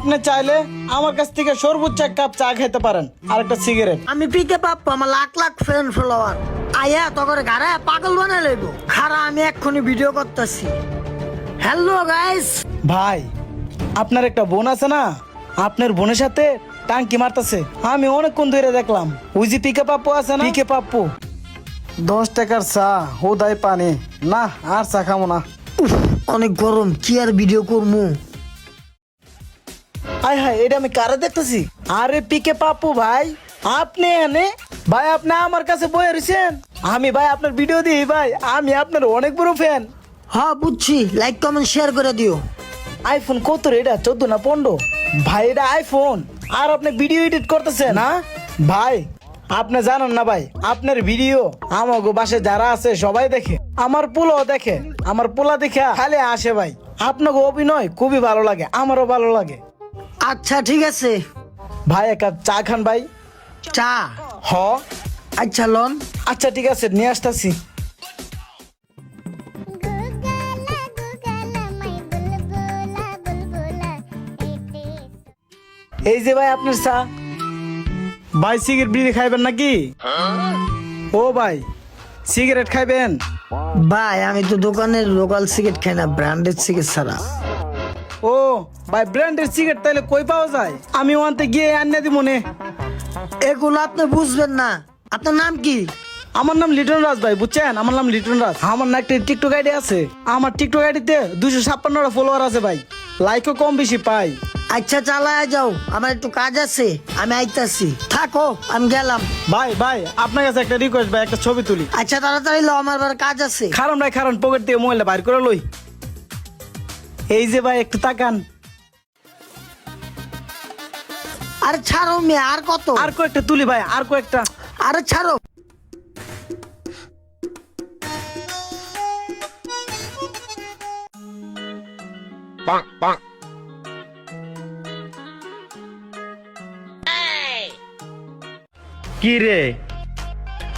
আপনি চাইলে আমার কাছ থেকে সর্বোচ্চ এক কাপ চা খেতে পারেন আর একটা সিগারেট। আমি পিকে পাপ্পু, আমার লাখ লাখ ফ্রেন্ড ফলোয়ার। আয়া তখন গাড়া পাগল বানাই লইব। খারা আমি এক্ষুনি ভিডিও করতেছি। Hello guys. ভাই আপনার একটা বোন আছে না, আপনার বোনের সাথে টাঙ্কি মারতেছে। আমি অনেকক্ষণ ধরে দেখলাম। ওই যে পিকে পাপ্পু আছে না, পিকে পাপ্পু 10 টাকার চা হোদাই পানি না, আর চা খাবো না। উফ, অনেক গরম, কি আর ভিডিও করবো। আয় হায়, এটা আমি কারে দেখতেছি? আরে পিকে পাপ্পু ভাই, আপনি এনে ভাই, আপনি আমার কাছে বয়ে রয়েছেন। আমি ভাই আপনার ভিডিও দিই ভাই, আমি আপনার অনেক বড় ফ্যান। হ্যাঁ বুঝছি, লাইক কমেন্ট শেয়ার করে দিও। আইফোন কত রে এটা? 14 না 15? ভাই এটা আইফোন, আর আপনি ভিডিও এডিট করতেছেন না ভাই? আপনি জানেন না ভাই, আপনার ভিডিও আমাগো বাসায় যারা আছে সবাই দেখে, আমার পোলাও দেখে। আমার পোলা দেখে খালি আসে ভাই। আপনাকে অভিনয় খুবই ভালো লাগে, আমারও ভালো লাগে। আচ্ছা ঠিক আছে। ভাই এক কাপ চা খান ভাই। চা? হ। আচ্ছা লন। আচ্ছা ঠিক আছে, নিয়ে আসতেছি। এই যে ভাই আপনার চা। ভাই সিগারেট বিড়ি খাইবেন নাকি? ও ভাই সিগারেট খাইবেন? ভাই আমি তো দোকানের লোকাল সিগারেট খাই না, ব্র্যান্ডেড সিগারেট ছাড়া। ও ভাই, ব্র্যান্ডের সিগারেট তাহলে কই পাওয়া যায়? আমি ওখানতে গিয়ে আনিয়ে দিব মনে। এগুলো আপনি বুঝবেন না। আপনার নাম কি? আমার নাম লিটন রাজ ভাই, বুঝছেন? আমার নাম লিটন রাজ। আমার না একটা টিকটক আইডি আছে। আমার টিকটক আইডিতে 256টা ফলোয়ার আছে ভাই, লাইকও কম বেশি পাই। আচ্ছা চালায় যাও, আমার একটু কাজ আছে, আমি আইতাছি। থাকো, আমি গেলাম। ভাই ভাই আপনার কাছে একটা রিকোয়েস্ট ভাই, একটা ছবি তুলি। আচ্ছা তাড়াতাড়ি লো, আমার আবার কাজ আছে। খারান ভাই খারান, পকেট দিয়ে মোবাইলটা বাইর করে লই। এই যে ভাই একটু তাকান। আরে ছাড়ো মেয়ে, আর কত? আর কয়েকটা তুলি ভাই, আর কয়েকটা। আরে ছাড়ো। কি রে,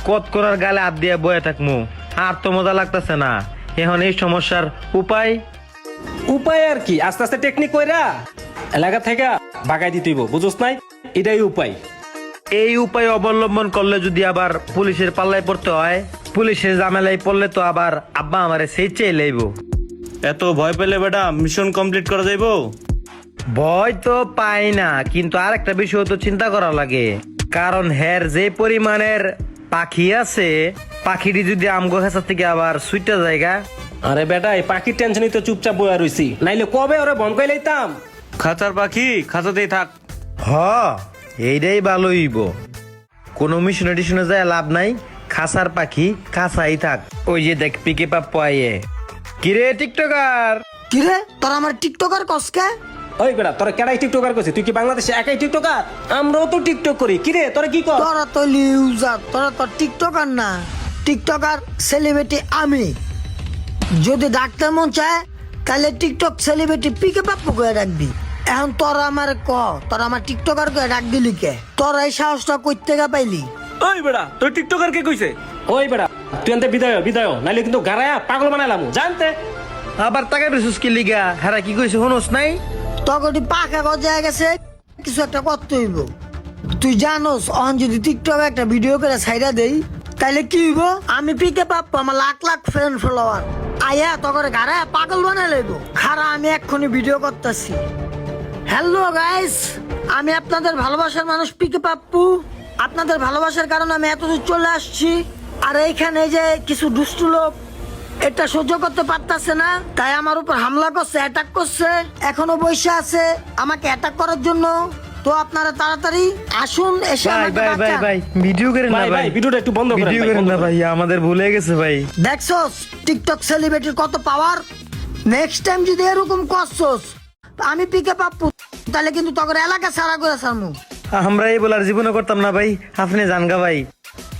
কত করার গালে হাত দিয়ে বয়ে থাকমু, আর তো মজা লাগতেছে না। এখন এই সমস্যার উপায়? উপায় আর কি, আস্তে আস্তে টেকনিক কইরা এলাকা থেকে ভাগাই দিতেইব, বুঝছ নাই? এটাই উপায়। এই উপায় অবলম্বন করলে যদি আবার পুলিশের পাল্লায় পড়তে হয়, পুলিশের ঝামেলায় পড়লে তো আবার আব্বা আমারে সেই চেয়ে লইব। এত ভয় পেলে বেটা মিশন কমপ্লিট করা যাইবো? ভয় তো পাই না, কিন্তু আর একটা বিষয় তো চিন্তা করা লাগে। কারণ হের যে পরিমাণের পাখি আছে, পাখিটি যদি আমগো হেসার থেকে আবার সুইটা জায়গা। আরে বেটা, এই পাখির টেনশনই তো চুপচাপ বয়া রইছি, নাইলে কবে ওরে বন কই লইতাম। খাঁচার পাখি খাঁচাতেই থাক। হ, এইটাই ভালো হইব। কোনো মিশনে টিশনে যায় লাভ নাই, খাসার পাখি খাসাই থাক। ওই যে দেখ পিকে পাপ্পু আইয়ে। কিরে টিকটকার? কিরে তোর আমার টিকটকার কসকে? ওই বেটা, তোরা কেডাই টিকটকার কইছিস? তুই কি বাংলাদেশে একাই টিকটকার? আমরাও তো টিকটক করি। কিরে তোরা কি কর? তোরা তো লিউজার, তোরা তো টিকটকার না। টিকটকার সেলিব্রিটি আমি। যদি ডাকতে মন চায় তাহলে টিকটক সেলিব্রিটি পিকে পাপ্পু করে ডাকবি। এখন তোরা আমার ক, তোরা আমার টিকটকার করে ডাক দিলি কে? তোরা এই সাহসটা কই থেকে পাইলি? ওই বেটা, তোর টিকটকার কে কইছে? ওই বেটা, তুই আনতে বিদায় হ, বিদায় হ, নাইলে কিন্তু গারায়া পাগল বানাইলাম, জানতে? আবার তাকে রিসুস কি লিগা? হেরা কি কইছে শুনোস নাই? তখন পাখা গজায় গেছে, কিছু একটা করতে হইব। তুই জানোস অন যদি টিকটকে একটা ভিডিও করে ছাইড়া দেই তাইলে কি হইব? আমি পিকে পাপ্পু, আমার লাখ লাখ ফ্রেন্ড ফলোয়ার। আয়া তখন গাড়া পাগল বানাই লইব। খারা আমি এক্ষুনি ভিডিও করতেছি। হ্যালো গাইস, আমি আপনাদের ভালোবাসার মানুষ পিকে পাপ্পু। আপনাদের ভালোবাসার কারণে আমি এতদূর চলে আসছি। আর এইখানে যে কিছু দুষ্টু লোক এটা সহ্য করতে পারতাছে না, তাই আমার উপর হামলা করছে, অ্যাটাক করছে। এখনো বসে আছে আমাকে অ্যাটাক করার জন্য। তো আপনারা তাড়াতাড়ি আসুন, এসে ভাই আমাকে ভাই ভাই বাঁচান। ভাই ভিডিও করেন না ভাই ভাই, ভাই, ভিডিওটা একটু বন্ধ করেন ভিডিও ভাই, করেন বন্ধ না করেন। ভাই, আমাদের ভুলে গেছে ভাই। দেখছস টিকটক সেলিব্রিটির কত পাওয়ার। নেক্সট টাইম যদি এরকম করছস আমি পিকে পাপ্পু, তাহলে কিন্তু তখন এলাকা সারা করে সারমু। আমরা এই বলার জীবনে করতাম না ভাই, আপনি জানগা ভাই।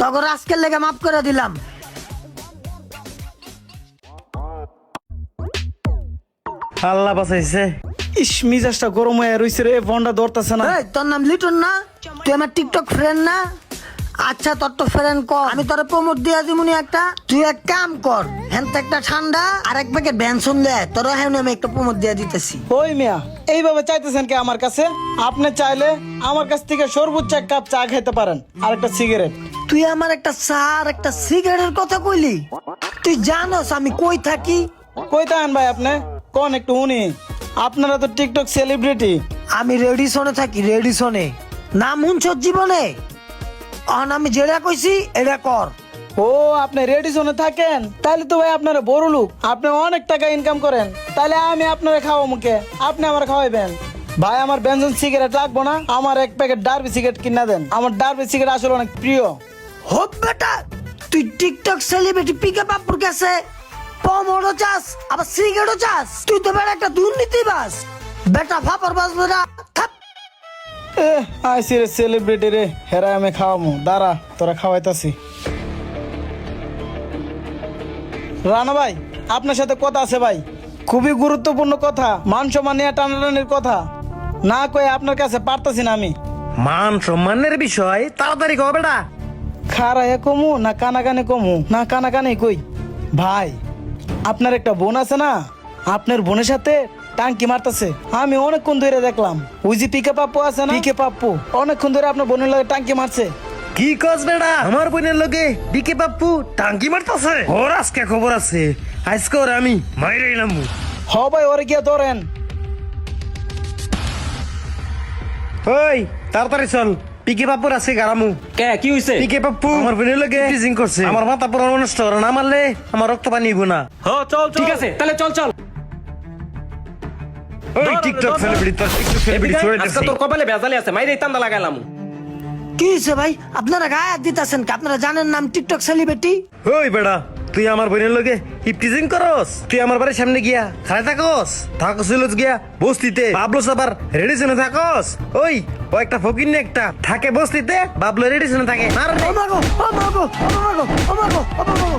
তখন আজকের লেগে মাফ করে দিলাম। আল্লাহ বাঁচাইছে। ইস, মিজাজটা গরম হয়ে রইছে রে, ফোনটা ধরতেছে না। এই, তোর নাম লিটন না? তুই আমার টিকটক ফ্রেন্ড না? আচ্ছা তোর তো ফ্রেন্ড কর, আমি তোরে প্রমোট দিয়া দিমুনি একটা। তুই এক কাম কর, হ্যান্তে একটা ঠান্ডা আর এক প্যাকেট বেনসন দেয়, তোর হ্যাঁ আমি একটা প্রমোট দিয়া দিতেছি। ওই মিয়া এইভাবে চাইতেছেন কি আমার কাছে? আপনি চাইলে আমার কাছ থেকে সর্বোচ্চ এক কাপ চা খেতে পারেন আর একটা সিগারেট। তুই আমার একটা চা আর একটা সিগারেটের কথা কইলি? তুই জানোস আমি কই থাকি? কই থাকেন ভাই আপনি? কোন একটু উনি, আপনারা তো টিকটক সেলিব্রিটি। আমি রেডিসনে থাকি, রেডিসনে। নাম শুনছ জীবনে? অন আমি যেটা কইছি এটা কর। ও আপনি রেডি জোনে থাকেন? তাহলে তো ভাই আপনারা বড় লোক, আপনি অনেক টাকা ইনকাম করেন। তাহলে আমি আপনারা খাওয়া মুখে, আপনি আমার খাওয়াইবেন। ভাই আমার বেনজন সিগারেট লাগবো না, আমার এক প্যাকেট ডার্বি সিগারেট কিনা দেন। আমার ডার্বি সিগারেট আসলে অনেক প্রিয়। হোপ বেটা, তুই টিকটক সেলিব্রিটি পিকে পাপুর কাছে পমোড়ো চাস আবার সিগারেটও চাস? তুই তো বেটা একটা দুর্নীতিবাজ বেটা, ফাপর বাজ বেটা। থাপ। আইসি রে সেলিব্রিটি রে, হেরা আমি খাওয়ামু, দাঁড়া তোরা খাওয়াইতাছি। রানা ভাই আপনার সাথে কথা আছে ভাই, খুবই গুরুত্বপূর্ণ কথা, মান সম্মান নিয়ে টানাটানির কথা। না কয়ে আপনার কাছে পারতাছি না আমি। মান সম্মানের বিষয় তাড়াতাড়ি কও বেটা। খারায় কমু না কানাকানি কমু না কানাকানি কই? ভাই আপনার একটা বোন আছে না, আপনার বোনের সাথে টাঙ্কি মারতেছে। আমি অনেকক্ষণ ধরে দেখলাম, ওই যে পিকে পাপ্পু আছে না, পিকে পাপ্পু অনেকক্ষণ ধরে আপনার বোনের লগে টাঙ্কি মারছে। কি কস বেটা? আমার বোনের লগে বিকে পাপ্পু টাঙ্কি মারতাছে? ওর আজকে খবর আছে, আজকে ওর আমি মাইরাইলাম। হ ভাই ওরে গিয়া ধরেন। ওই তাড়াতাড়ি চল, পিকে পাপ্পুর আছে গারামু। কে কি হইছে? পিকে পাপ্পু আমার বোনের লগে টিজিং করছে, আমার মাথা পুরো নষ্ট করে, না মারলে আমার রক্ত পানি হইব না। হ চল চল। ঠিক আছে তাহলে চল চল। ওই টিকটক সেলিব্রিটি, তোর টিকটক এই সেলিব্রিটি বিদায়, ছড়ে আজকে দিছি। তোর কপালে বেজালে আছে, মাইরে তান্দা লাগাইলাম। কি হয়েছে ভাই, আপনারা গায়ে হাত দিতেছেন কি? আপনারা জানেন নাম টিকটক সেলিব্রিটি? ওই বেড়া, তুই আমার বোনের লগে ইপটিজিং করস? তুই আমার বাড়ির সামনে গিয়া খাই থাকস? থাকস গিয়া বস্তিতে, বাবলো সাবার রেডিশনে থাকস? ওই ও একটা ফকির একটা থাকে বস্তিতে, বাবলো রেডিশনে থাকে। মার ও মাগো, ও মাগো, ও মাগো, ও মাগো, ও মাগো।